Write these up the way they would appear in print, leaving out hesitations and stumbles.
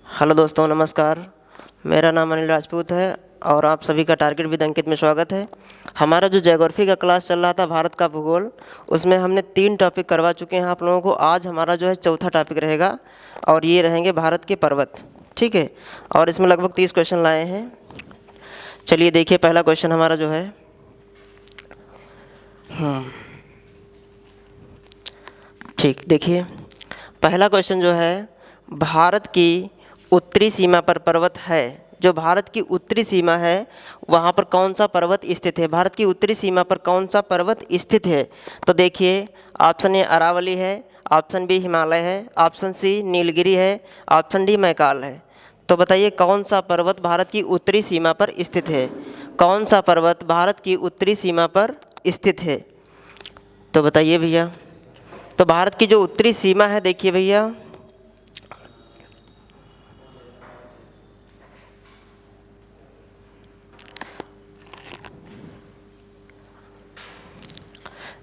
Hello दोस्तों, नमस्कार। मेरा नाम अनिल राजपूत है और आप सभी का टारगेट विद अंकित में स्वागत है। हमारा जो ज्योग्राफी का क्लास चल रहा था भारत का भूगोल, उसमें हमने 3 टॉपिक करवा चुके हैं आप लोगों को। आज हमारा जो है चौथा टॉपिक रहेगा और ये रहेंगे भारत के पर्वत। ठीक है, और इसमें लगभग 30 क्वेश्चन लाए हैं। चलिए देखिए, पहला क्वेश्चन हमारा जो है ठीक देखिए, पहला क्वेश्चन जो है, भारत की उत्तरी सीमा पर पर्वत है। जो भारत की उत्तरी सीमा है वहाँ पर कौन सा पर्वत स्थित है? भारत की उत्तरी सीमा पर कौन सा पर्वत स्थित है? तो देखिए, ऑप्शन ए अरावली है, ऑप्शन बी हिमालय है, ऑप्शन सी नीलगिरी है, ऑप्शन डी मैकाल है। तो बताइए कौन सा पर्वत भारत की उत्तरी सीमा पर स्थित है? कौन सा पर्वत भारत की उत्तरी सीमा पर स्थित है? तो बताइए भैया। तो भारत की जो उत्तरी सीमा है, देखिए भैया,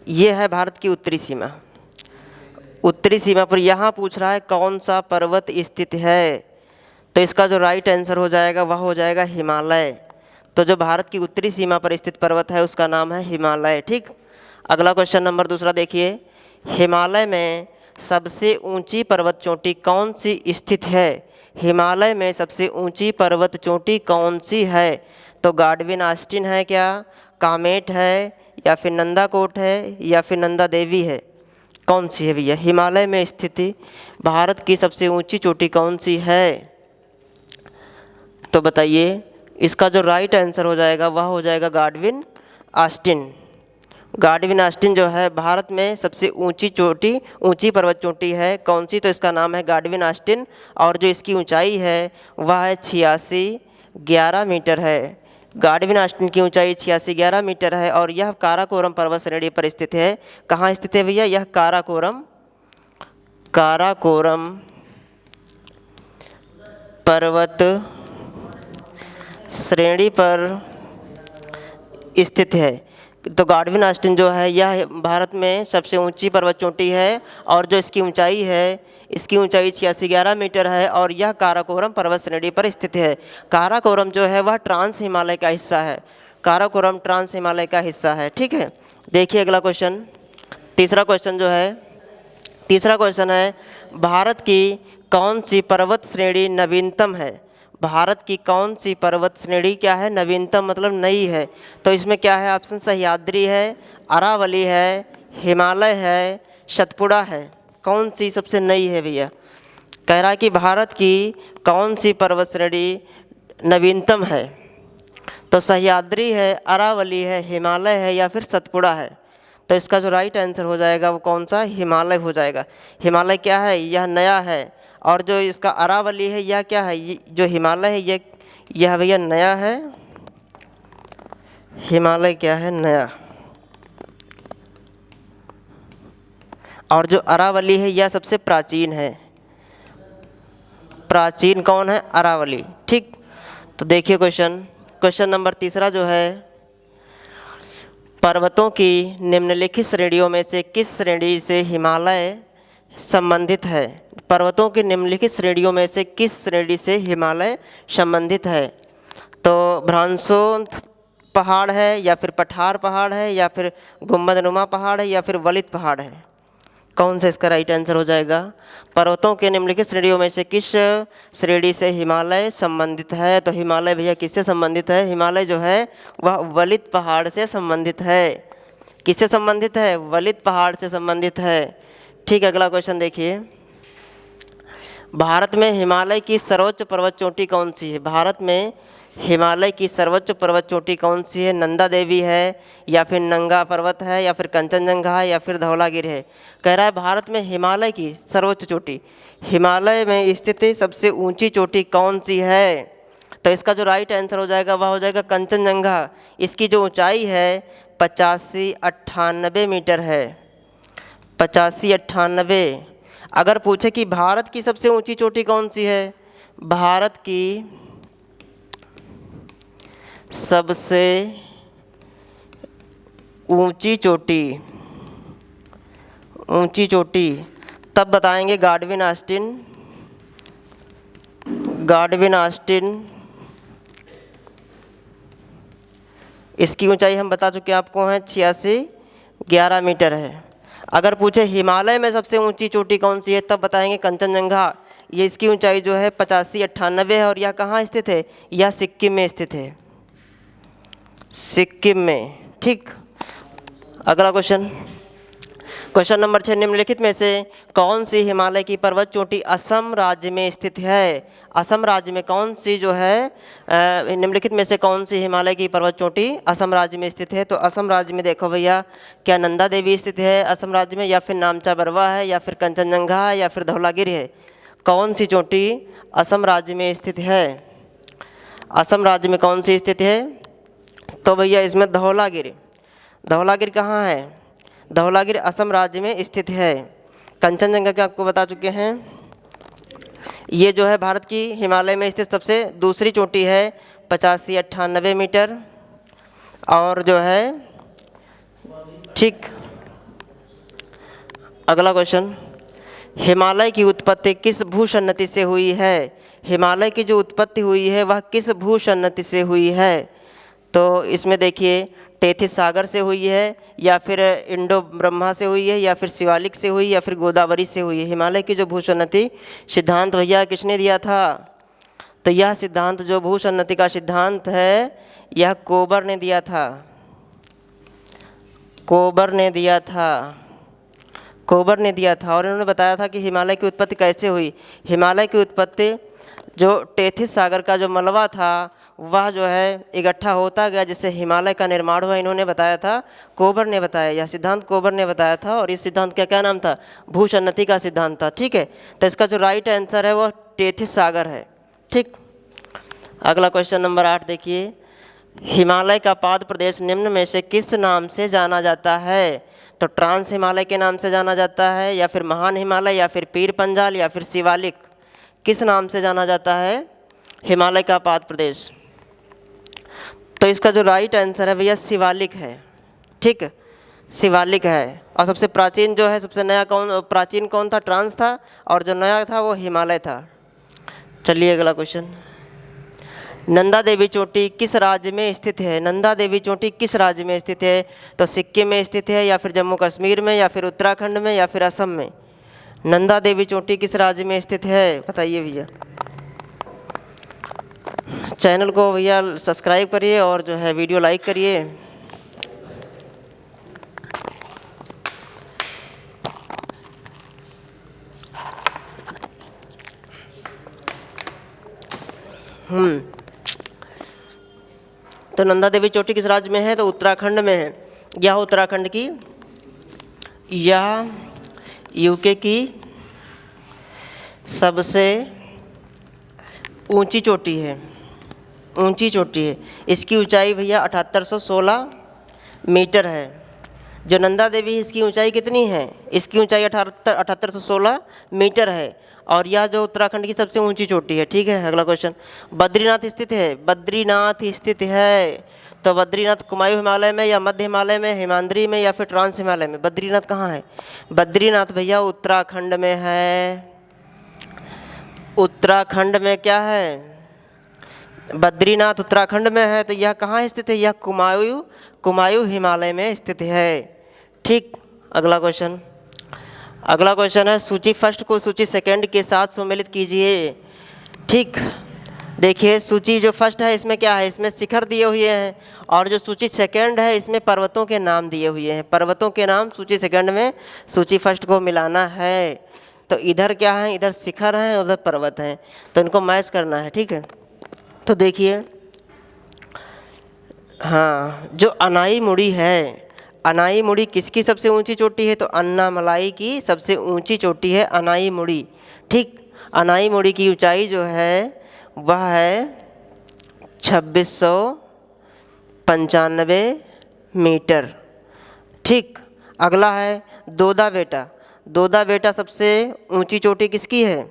ये है भारत की उत्तरी सीमा। उत्तरी सीमा पर यहाँ पूछ रहा है कौन सा पर्वत स्थित है, तो इसका जो राइट आंसर हो जाएगा वह हो जाएगा हिमालय। तो जो भारत की उत्तरी सीमा पर स्थित पर्वत है उसका नाम है हिमालय। ठीक, अगला क्वेश्चन नंबर दूसरा देखिए, हिमालय में सबसे ऊंची पर्वत चोटी कौन सी स्थित है? हिमालय में सबसे ऊंची पर्वत चोटी कौन सी है? तो गाडविन आस्टिन है क्या, कामेट है, या फिर नंदाकोट है, या फिर नंदा देवी है? कौन सी है भैया? हिमालय में स्थिति भारत की सबसे ऊंची चोटी कौन सी है? तो बताइए, इसका जो राइट आंसर हो जाएगा वह हो जाएगा गाडविन आस्टिन। गाडविन आस्टिन जो है भारत में सबसे ऊंची पर्वत चोटी है। कौन सी? तो इसका नाम है गाडविन आस्टिन, और जो इसकी ऊंचाई है वह है 8611 मीटर है। गाडविन आस्टिन की ऊंचाई 8611 मीटर है और यह काराकोरम पर्वत श्रेणी पर स्थित है। कहाँ स्थित है भैया? यह काराकोरम पर्वत श्रेणी पर स्थित है। तो गाडविन आस्टिन जो है यह भारत में सबसे ऊंची पर्वत चोटी है और जो इसकी ऊंचाई है, इसकी ऊंचाई 8611 मीटर है और यह काराकोरम पर्वत श्रेणी पर स्थित है। काराकोरम जो है वह ट्रांस हिमालय का हिस्सा है। काराकोरम ट्रांस हिमालय का हिस्सा है। ठीक है, देखिए अगला क्वेश्चन, तीसरा क्वेश्चन है, भारत की कौन सी पर्वत श्रेणी नवीनतम है? भारत की कौन सी पर्वत श्रेणी क्या है? नवीनतम मतलब नई है। तो इसमें क्या है? ऑप्शन सह्याद्री है, अरावली है, हिमालय है, सतपुड़ा है। कौन सी सबसे नई है भैया? कह रहा है कि भारत की कौन सी पर्वत श्रेणी नवीनतम है? तो सह्याद्री है, अरावली है, हिमालय है, या फिर सतपुड़ा है? तो इसका जो राइट आंसर हो जाएगा वो कौन सा? हिमालय हो जाएगा। हिमालय क्या है? यह नया है। और जो इसका अरावली है यह क्या है? जो हिमालय है यह भैया नया है। हिमालय क्या है? नया। और जो अरावली है यह सबसे प्राचीन है। प्राचीन कौन है? अरावली। ठीक, तो देखिए क्वेश्चन नंबर तीसरा जो है, पर्वतों की निम्नलिखित श्रेणियों में से किस श्रेणी से हिमालय संबंधित है? पर्वतों की निम्नलिखित श्रेणियों में से किस श्रेणी से हिमालय संबंधित है? तो भ्रांसो पहाड़ है, या फिर पठार पहाड़ है, या फिर गुंबदनुमा पहाड़ है, या फिर वलित पहाड़ है? कौन सा इसका राइट आंसर हो जाएगा? पर्वतों के निम्नलिखित श्रेणियों में से किस श्रेणी से हिमालय संबंधित है? तो हिमालय भैया किससे संबंधित है? हिमालय जो है वह वलित पहाड़ से संबंधित है। किससे संबंधित है? वलित पहाड़ से संबंधित है। ठीक, अगला क्वेश्चन देखिए, भारत में हिमालय की सर्वोच्च पर्वत चोटी कौन सी है? भारत में हिमालय की सर्वोच्च पर्वत चोटी कौन सी है? नंदा देवी है, या फिर नंगा पर्वत है, या फिर कंचनजंगा है, या फिर धौलागिरी है? कह रहा है भारत में हिमालय की सर्वोच्च चोटी, हिमालय में स्थित सबसे ऊंची चोटी कौन सी है? तो इसका जो राइट आंसर हो जाएगा वह हो जाएगा कंचनजंगा। इसकी जो ऊंचाई है 8598 मीटर है। 8598। अगर पूछे कि भारत की सबसे ऊंची चोटी कौन सी है? भारत की सबसे ऊंची चोटी तब बताएंगे गाडविन गॉडविन ऑस्टिन, इसकी ऊंचाई हम बता चुके हैं आपको है 8611 मीटर है। अगर पूछे हिमालय में सबसे ऊंची चोटी कौन सी है तब बताएंगे कंचनजंगा। ये इसकी ऊंचाई जो है 8598 है और यह कहाँ स्थित है, यह सिक्किम में स्थित है, सिक्किम में। ठीक, अगला क्वेश्चन, क्वेश्चन नंबर 6, निम्नलिखित में से कौन सी हिमालय की पर्वत चोटी असम राज्य में स्थित है। असम राज्य में कौन सी जो है निम्नलिखित में से कौन सी हिमालय की पर्वत चोटी असम राज्य में स्थित है। तो असम राज्य में देखो भैया, क्या नंदा देवी स्थित है असम राज्य में, या फिर नामचा बरवा है, या फिर कंचनजंगा है, या फिर धौलागिरी है। कौन सी चोटी असम राज्य में स्थित है, असम राज्य में कौन सी स्थित है। तो भैया इसमें धौलागिरी, धौलागिरी कहाँ है, धौलागिरी असम राज्य में स्थित है। कंचनजंगा के आपको बता चुके हैं, ये जो है भारत की हिमालय में स्थित सबसे दूसरी चोटी है 8598 मीटर। और जो है ठीक, अगला क्वेश्चन, हिमालय की उत्पत्ति किस भूसन्नति से हुई है। हिमालय की जो उत्पत्ति हुई है वह किस भूसन्नति से हुई है। तो इसमें देखिए टेथिस सागर से हुई है, या फिर इंडो ब्रह्मा से हुई है, या फिर शिवालिक से हुई, या फिर गोदावरी से हुई है। हिमालय की जो भूसन्नति सिद्धांत भैया किसने दिया था। तो यह सिद्धांत जो भूसन्नति का सिद्धांत है यह कोबर ने दिया था, कोबर ने दिया था, कोबर ने दिया था। और इन्होंने बताया था कि हिमालय की उत्पत्ति कैसे हुई। हिमालय की उत्पत्ति जो टेथिस सागर का जो मलबा था वह जो है इकट्ठा होता गया, जिससे हिमालय का निर्माण हुआ। इन्होंने बताया था, कोबर ने बताया, यह सिद्धांत कोबर ने बताया था। और इस सिद्धांत का क्या नाम था, भूसन्नति का सिद्धांत था। ठीक है, तो इसका जो राइट आंसर है वह टेथिस सागर है। ठीक, अगला क्वेश्चन नंबर 8 देखिए, हिमालय का पाद प्रदेश निम्न में से किस नाम से जाना जाता है। तो ट्रांस हिमालय के नाम से जाना जाता है, या फिर महान हिमालय, या फिर पीर पंजाल, या फिर शिवालिक। किस नाम से जाना जाता है हिमालय का पाद प्रदेश। तो इसका जो राइट आंसर है भैया शिवालिक है। ठीक, शिवालिक है। और सबसे प्राचीन जो है, सबसे नया प्राचीन कौन था, ट्रांस था, और जो नया था वो हिमालय था। चलिए अगला क्वेश्चन, नंदा देवी चोटी किस राज्य में स्थित है। नंदा देवी चोटी किस राज्य में स्थित है। तो सिक्किम में स्थित है, या फिर जम्मू कश्मीर में, या फिर उत्तराखंड में, या फिर असम में। नंदा देवी चोटी किस राज्य में स्थित है बताइए भैया। चैनल को भैया सब्सक्राइब करिए और जो है वीडियो लाइक करिए। तो नंदा देवी चोटी किस राज्य में है, तो उत्तराखंड में है। यह उत्तराखंड की, यह यूके की सबसे ऊंची चोटी है, ऊंची चोटी है। इसकी ऊंचाई भैया 7816 मीटर है। जो नंदा देवी इसकी ऊंचाई कितनी है, इसकी ऊंचाई 7816 मीटर है। और यह जो उत्तराखंड की सबसे ऊंची चोटी है। ठीक है, अगला क्वेश्चन, बद्रीनाथ स्थित है, बद्रीनाथ स्थित है। तो बद्रीनाथ कुमायूं हिमालय में, या मध्य हिमालय में, हिमाद्री में, या फिर ट्रांस हिमालय में। बद्रीनाथ कहाँ है, बद्रीनाथ भैया उत्तराखंड में है। उत्तराखंड में क्या है, बद्रीनाथ उत्तराखंड में है। तो यह कहाँ स्थित है, यह कुमायूं हिमालय में स्थित है। ठीक, अगला क्वेश्चन, अगला क्वेश्चन है, सूची फर्स्ट को सूची सेकंड के साथ सम्मिलित कीजिए। ठीक, देखिए सूची जो फर्स्ट है इसमें क्या है, इसमें शिखर दिए हुए हैं। और जो सूची सेकंड है इसमें पर्वतों के नाम दिए हुए हैं। पर्वतों के नाम सूची सेकंड में सूची फर्स्ट को मिलाना है। तो इधर क्या है, इधर शिखर हैं, उधर पर्वत हैं, तो इनको मैच करना है। ठीक है, तो देखिए, हाँ, जो अनाई मुड़ी है, अनाई मुड़ी किसकी सबसे ऊंची चोटी है, तो अन्नामलाई की सबसे ऊंची चोटी है अनाई मुड़ी। ठीक, अनाई मुड़ी की ऊंचाई जो है वह है 2695 मीटर। ठीक, अगला है दोदा बेटा। दोदा बेटा सबसे ऊंची चोटी किसकी है,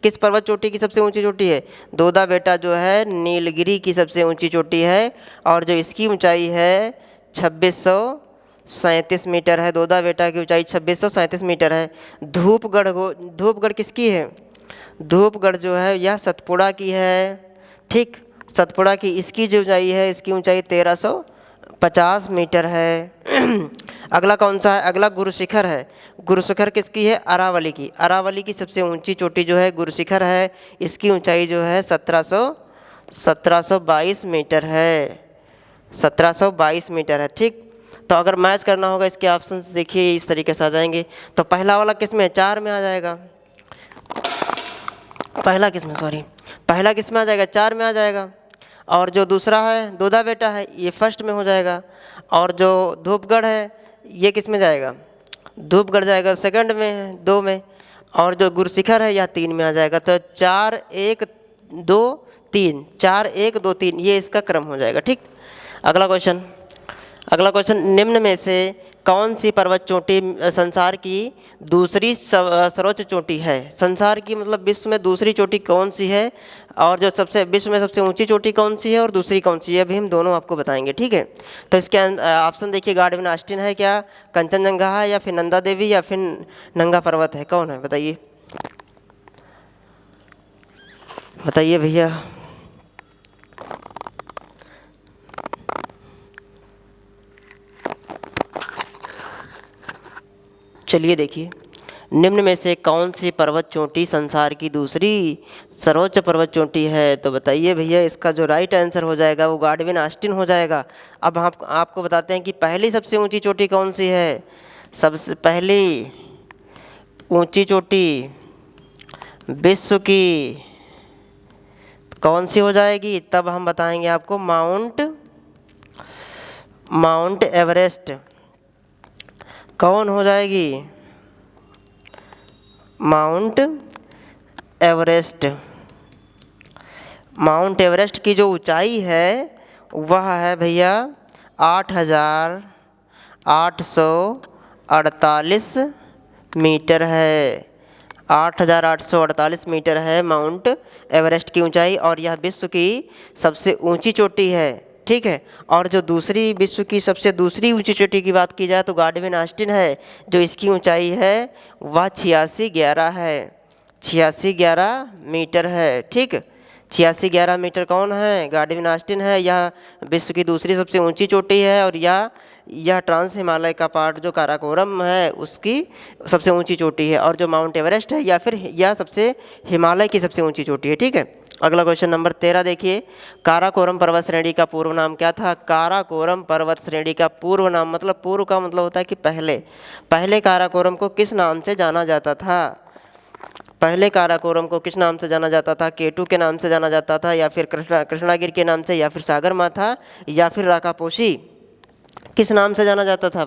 किस पर्वत चोटी की सबसे ऊंची चोटी है, दोदा बेटा जो है नीलगिरी की सबसे ऊंची चोटी है। और जो इसकी ऊंचाई है 2637 मीटर है। दोदा बेटा की ऊंचाई 2637 मीटर है। धूपगढ़ किसकी है, धूपगढ़ जो है यह सतपुड़ा की है, ठीक। सतपुड़ा की इसकी जो ऊंचाई है, इसकी ऊंचाई 1350 मीटर है। अगला कौन सा है? अगला गुरु शिखर है। गुरु शिखर किसकी है? अरावली की। अरावली की सबसे ऊंची चोटी जो है गुरु शिखर है, इसकी ऊंचाई जो है 1722 मीटर है। 1722 मीटर है, ठीक। तो अगर मैच करना होगा इसके ऑप्शन देखिए इस तरीके से आ जाएंगे। तो पहला वाला किस में? 4 में आ जाएगा। पहला किस में आ जाएगा? 4 में आ जाएगा। और जो दूसरा है दोदा बेटा है, ये फर्स्ट में हो जाएगा। और जो धूपगढ़ है ये किस में जाएगा? धूपगढ़ जाएगा सेकंड में, 2 में। और जो गुरुशिखर है यह 3 में आ जाएगा। तो 4 1 2 3, 4 1 2 3 ये इसका क्रम हो जाएगा, ठीक। अगला क्वेश्चन, निम्न में से कौन सी पर्वत चोटी संसार की दूसरी सर्वोच्च चोटी है? संसार की मतलब विश्व में दूसरी चोटी कौन सी है, और जो विश्व में सबसे ऊंची चोटी कौन सी है और दूसरी कौन सी है, अभी हम दोनों आपको बताएंगे, ठीक है। तो इसके ऑप्शन देखिए, गार्डविन ऑस्टिन है क्या, कंचनजंगा है, या फिर नंदा देवी, या फिर नंगा पर्वत है? कौन है बताइए भैया। चलिए देखिए, निम्न में से कौन सी पर्वत चोटी संसार की दूसरी सर्वोच्च पर्वत चोटी है? तो बताइए भैया, इसका जो राइट आंसर हो जाएगा वो गार्डविन ऑस्टिन हो जाएगा। अब हम आपको बताते हैं कि पहली सबसे ऊंची चोटी कौन सी है। सबसे पहली ऊंची चोटी विश्व की कौन सी हो जाएगी, तब हम बताएंगे आपको। Mount Everest. कौन हो जाएगी? Mount Everest. माउंट एवरेस्ट की जो ऊंचाई है वह है भैया 8,848 मीटर है। 8,848 मीटर है माउंट एवरेस्ट की ऊंचाई, और यह विश्व की सबसे ऊंची चोटी है, ठीक है। और जो दूसरी विश्व की सबसे दूसरी ऊंची चोटी की बात की जाए तो गार्डविन ऑस्टिन है, जो इसकी ऊंचाई है वह 8611 है। 8611 मीटर है, ठीक। 8611 मीटर कौन है? गार्डविन ऑस्टिन है। यह विश्व की दूसरी सबसे ऊंची चोटी है, और यह ट्रांस हिमालय का पार्ट जो काराकोरम है उसकी सबसे ऊंची चोटी है। और जो माउंट एवरेस्ट है यह सबसे हिमालय की सबसे ऊंची चोटी है, ठीक है। अगला क्वेश्चन नंबर 13 देखिए, काराकोरम पर्वत श्रेणी का पूर्व नाम क्या था? काराकोरम पर्वत श्रेणी का पूर्व नाम, मतलब पूर्व का मतलब होता है कि पहले काराकोरम को किस नाम से जाना जाता था? पहले काराकोरम को किस नाम से जाना जाता था? केटू के नाम से जाना जाता था, या फिर कृष्णागिर के नाम से, या फिर सागर माथा, या फिर राकापोशी? किस नाम से जाना जाता था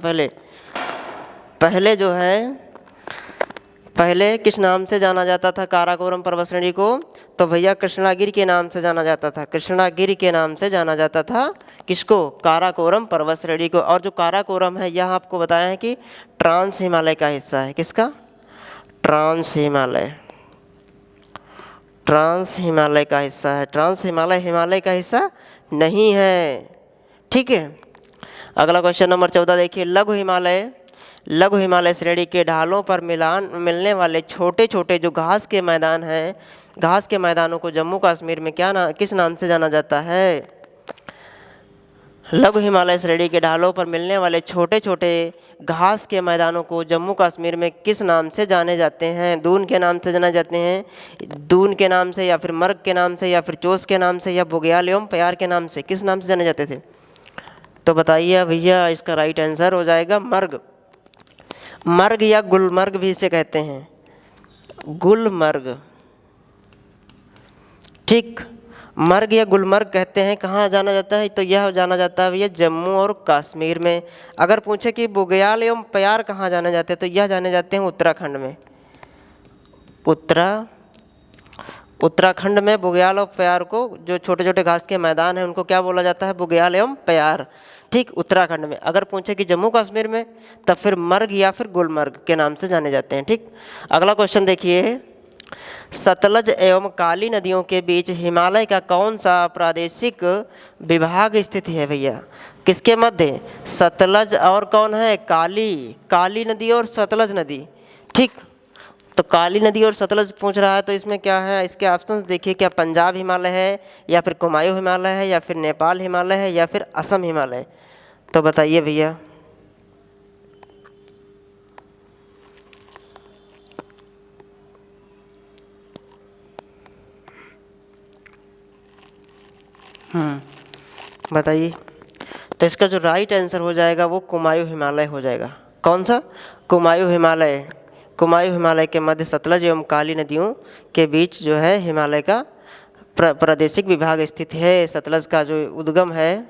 पहले किस नाम से जाना जाता था काराकोरम पर्वत श्रेणी को? तो भैया कृष्णागिर के नाम से जाना जाता था। कृष्णागिर के नाम से जाना जाता था किसको? काराकोरम पर्वत श्रेणी को। और जो काराकोरम है यह आपको बताया है कि ट्रांस हिमालय का हिस्सा है। किसका? ट्रांस हिमालय का हिस्सा है। ट्रांस हिमालय का हिस्सा नहीं है, ठीक है। अगला क्वेश्चन नंबर 14 देखिए, लघु हिमालय श्रेणी के ढालों पर मिलने वाले छोटे छोटे जो घास के मैदान हैं, घास के मैदानों को जम्मू कश्मीर में किस नाम से जाना जाता है? लघु हिमालय श्रेणी के ढालों पर मिलने वाले छोटे छोटे घास के मैदानों को जम्मू कश्मीर में किस नाम से जाने जाते हैं? दून के नाम से जाने जाते हैं, दून के नाम से, या फिर मर्ग के नाम से, या फिर चोस के नाम से, या बुग्याल एवं प्यार के नाम से? किस नाम से जाने जाते थे? तो बताइए भैया, इसका राइट आंसर हो जाएगा मर्ग या गुलमर्ग भी इसे कहते हैं, गुलमर्ग, ठीक। मर्ग या गुलमर्ग कहते हैं। कहाँ जाना जाता है? तो यह जाना जाता है भैया जम्मू और कश्मीर में। अगर पूछे कि बुग्याल एवं प्यार कहाँ जाने जाते हैं तो यह जाने जाते हैं उत्तराखंड में। उत्तराखंड में बुग्याल और प्यार को, जो छोटे छोटे घास के मैदान हैं उनको क्या बोला जाता है? बुग्याल एवं प्यार, ठीक, उत्तराखंड में। अगर पूछे कि जम्मू कश्मीर में तब फिर मर्ग या फिर गुलमर्ग के नाम से जाने जाते हैं, ठीक। अगला क्वेश्चन देखिए, सतलज एवं काली नदियों के बीच हिमालय का कौन सा प्रादेशिक विभाग स्थित है भैया? किसके मध्य? सतलज और कौन है? काली नदी और सतलज नदी, ठीक। तो काली नदी और सतलज पूछ रहा है, तो इसमें क्या है, इसके ऑप्शंस देखिए, क्या पंजाब हिमालय है, या फिर कुमायूं हिमालय है, या फिर नेपाल हिमालय है, या फिर असम हिमालय। तो बताइए भैया। बताइए। तो इसका जो राइट आंसर हो जाएगा वो कुमायूं हिमालय हो जाएगा। कौन सा? कुमायूं हिमालय। कुमायूं हिमालय के मध्य सतलज एवं काली नदियों के बीच जो है हिमालय का प्रादेशिक विभाग स्थित है। सतलज का जो उद्गम है,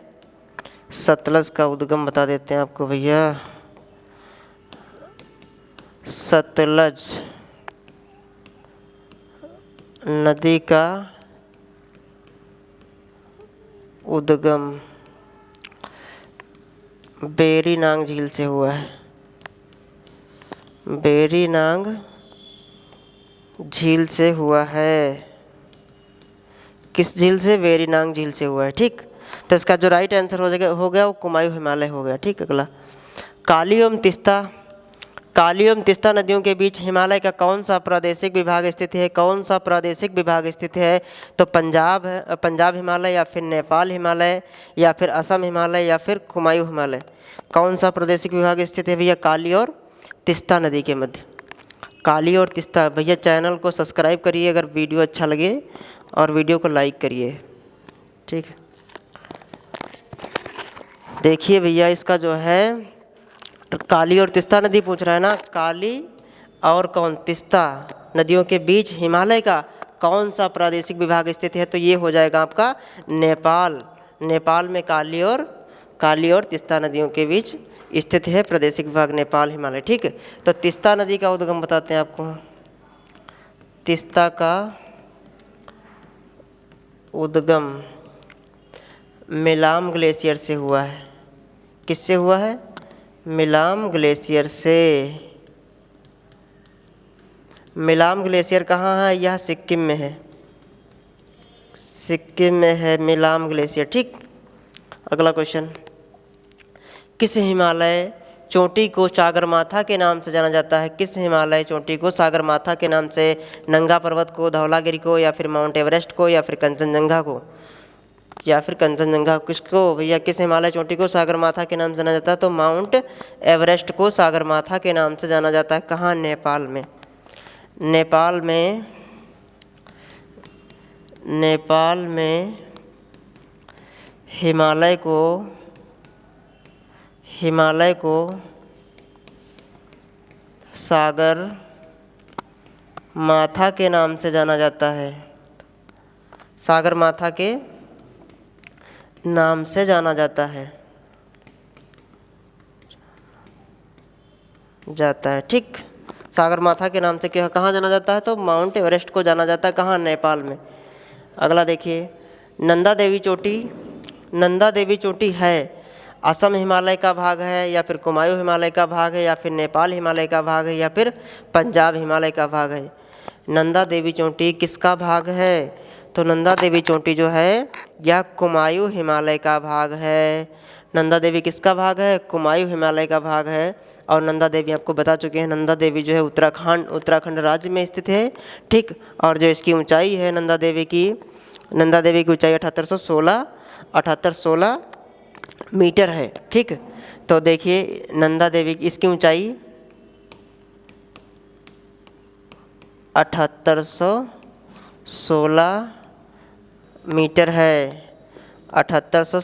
सतलज का उद्गम बता देते हैं आपको भैया। सतलज नदी का उद्गम वेरीनाग झील से हुआ है। वेरीनाग झील से हुआ है। किस झील से? वेरीनाग झील से हुआ है। ठीक, तो इसका जो राइट आंसर हो गया वो कुमायूं हिमालय हो गया। ठीक, अगला, काली एवं तीस्ता नदियों के बीच हिमालय का कौन सा प्रादेशिक विभाग स्थित है? कौन सा प्रादेशिक विभाग स्थित है? तो पंजाब है, पंजाब हिमालय, या फिर नेपाल हिमालय, या फिर असम हिमालय, या फिर कुमायूं हिमालय। कौन सा प्रादेशिक विभाग स्थित है भैया? काली और तीस्ता नदी के मध्य। काली और तीस्ता। भैया चैनल को सब्सक्राइब करिए अगर वीडियो अच्छा लगे, और वीडियो को लाइक करिए। ठीक है, देखिए भैया, इसका जो है काली और तीस्ता नदी पूछ रहा है ना। काली और कौन? तीस्ता नदियों के बीच हिमालय का कौन सा प्रादेशिक विभाग स्थित है? तो ये हो जाएगा आपका नेपाल। नेपाल में काली और तीस्ता नदियों के बीच स्थित है प्रादेशिक विभाग नेपाल हिमालय। ठीक है, तो तीस्ता नदी का उद्गम बताते हैं आपको। तीस्ता का उद्गम मिलाम ग्लेशियर से हुआ है। किससे हुआ है? मिलाम ग्लेशियर से। मिलाम ग्लेशियर कहाँ है? यह सिक्किम में है। सिक्किम में है मिलाम ग्लेशियर। ठीक, अगला क्वेश्चन, किस हिमालय चोटी को सागरमाथा के नाम से जाना जाता है? किस हिमालय चोटी को सागरमाथा के नाम से? नंगा पर्वत को, धौलागिरी को, या फिर माउंट एवरेस्ट को, या फिर कंचनजंगा को? या फिर कंचनजंगा किसको भैया? किस हिमालय चोटी को सागरमाथा के नाम से जाना जाता है? तो माउंट एवरेस्ट को सागरमाथा के नाम से जाना जाता है। कहाँ? नेपाल में। नेपाल में हिमालय को सागर माथा के नाम से जाना जाता है। सागर माथा के नाम से जाना जाता है। ठीक, सागर माथा के नाम से कहाँ जाना जाता है? तो माउंट एवरेस्ट को जाना जाता है। कहाँ? नेपाल में। अगला देखिए, नंदा देवी चोटी है असम हिमालय का भाग है, या फिर कुमायूं हिमालय का भाग है, या फिर नेपाल हिमालय का भाग है, या फिर पंजाब हिमालय का भाग है? नंदा देवी चोटी किसका भाग है? तो नंदा देवी चोटी जो है यह कुमायूं हिमालय का भाग है। नंदा देवी किसका भाग है? कुमायूं हिमालय का भाग है। और नंदा देवी आपको बता चुके हैं, नंदा देवी जो है उत्तराखंड राज्य में स्थित है। ठीक, और जो इसकी ऊंचाई है नंदा देवी की ऊंचाई 7816 मीटर है। ठीक, तो देखिए नंदा देवी की इसकी ऊंचाई 7816 मीटर है। 7816